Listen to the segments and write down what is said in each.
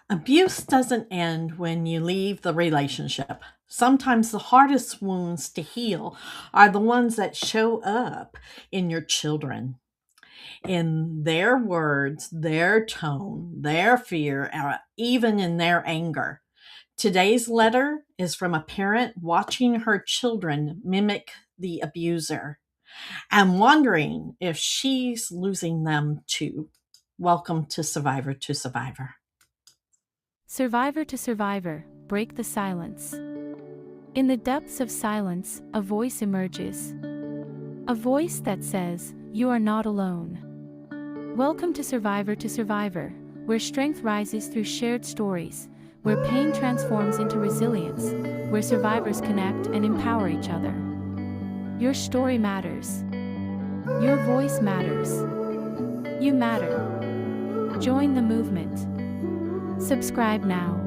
Abuse doesn't end when you leave the relationship. Sometimes the hardest wounds to heal are the ones that show up in your children, in their words, their tone, their fear, or even in their anger. Today's letter is from a parent watching her children mimic the abuser and wondering if she's losing them too. Welcome to Survivor to Survivor. Survivor to survivor, break the silence. In the depths of silence, a voice emerges. A voice that says, "You are not alone." Welcome to Survivor, where strength rises through shared stories, where pain transforms into resilience, where survivors connect and empower each other. Your story matters. Your voice matters. You matter. Join the movement. Subscribe now.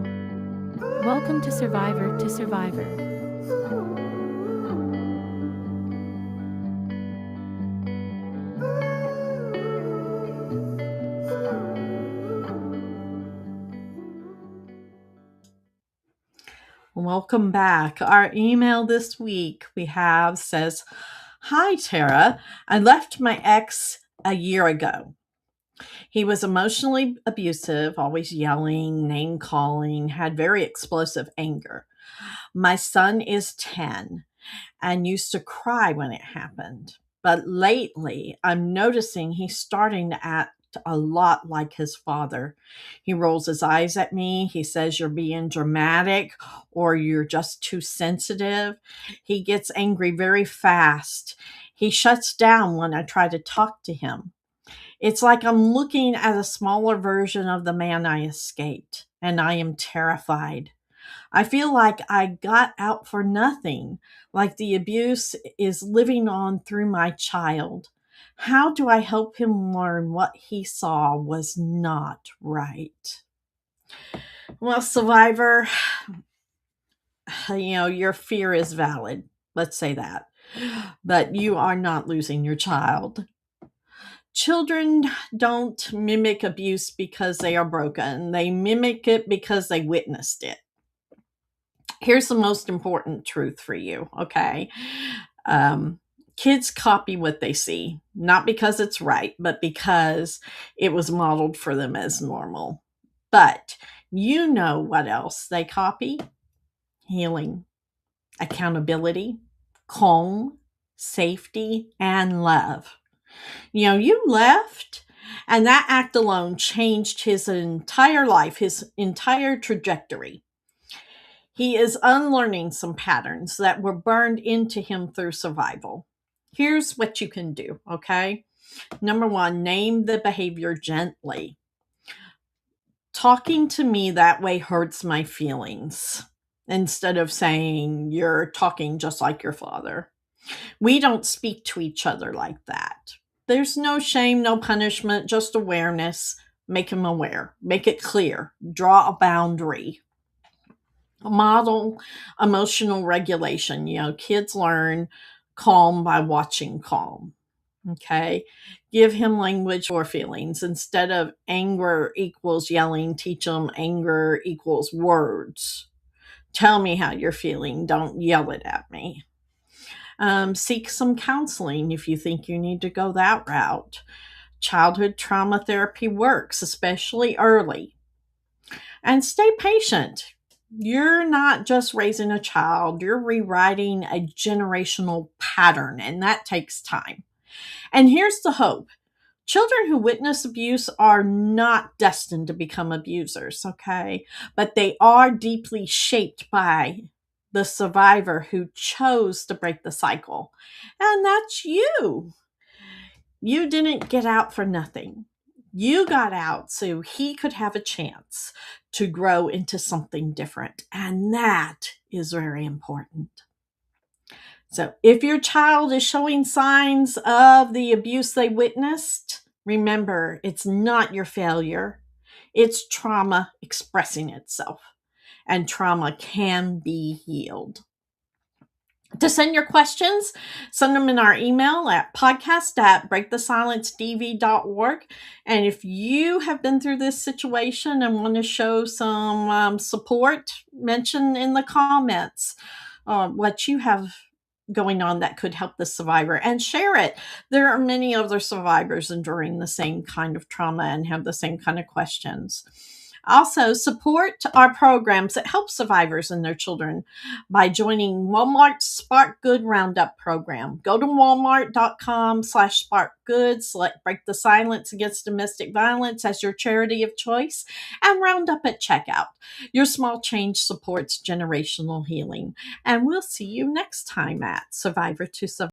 Welcome to Survivor. Welcome back. Our email this week we have says, "Hi Tara, I left my ex a year ago. He was emotionally abusive, always yelling, name calling, had very explosive anger. My son is 10 and used to cry when it happened. But lately, I'm noticing he's starting to act a lot like his father. He rolls his eyes at me. He says, 'You're being dramatic,' or 'You're just too sensitive.' He gets angry very fast. He shuts down when I try to talk to him. It's like I'm looking at a smaller version of the man I escaped, and I am terrified. I feel like I got out for nothing, like the abuse is living on through my child. How do I help him learn what he saw was not right?" Well, survivor, your fear is valid. Let's say that. But you are not losing your child. Children don't mimic abuse because they are broken. They mimic it because they witnessed it. Here's the most important truth for you, okay? Um, Kids copy what they see, not because it's right, but because it was modeled for them as normal. But you know what else they copy? Healing, accountability, calm, safety, and love. You left, and that act alone changed his entire life, his entire trajectory. He is unlearning some patterns that were burned into him through survival. Here's what you can do, okay? Number one, name the behavior gently. Talking to me that way hurts my feelings. Instead of saying, "You're talking just like your father." We don't speak to each other like that. There's no shame, no punishment, just awareness. Make him aware. Make it clear. Draw a boundary. Model emotional regulation. Kids learn calm by watching calm. Okay. Give him language for feelings. Instead of anger equals yelling, teach him anger equals words. Tell me how you're feeling. Don't yell it at me. Seek some counseling if you think you need to go that route. Childhood trauma therapy works, especially early. And stay patient. You're not just raising a child, you're rewriting a generational pattern, and that takes time. And here's the hope: children who witness abuse are not destined to become abusers, okay? But they are deeply shaped by the survivor who chose to break the cycle. And that's you. You didn't get out for nothing. You got out so he could have a chance to grow into something different. And that is very important. So if your child is showing signs of the abuse they witnessed, remember it's not your failure, it's trauma expressing itself. And trauma can be healed. To send your questions, send them in our email at podcast@breakthesilencedv.org. And if you have been through this situation and want to show some support, mention in the comments what you have going on that could help the survivor, and share it. There are many other survivors enduring the same kind of trauma and have the same kind of questions. Also, support our programs that help survivors and their children by joining Walmart's Spark Good Roundup program. Go to walmart.com/sparkgood, select Break the Silence Against Domestic Violence as your charity of choice, and round up at checkout. Your small change supports generational healing. And we'll see you next time at Survivor to Survivor.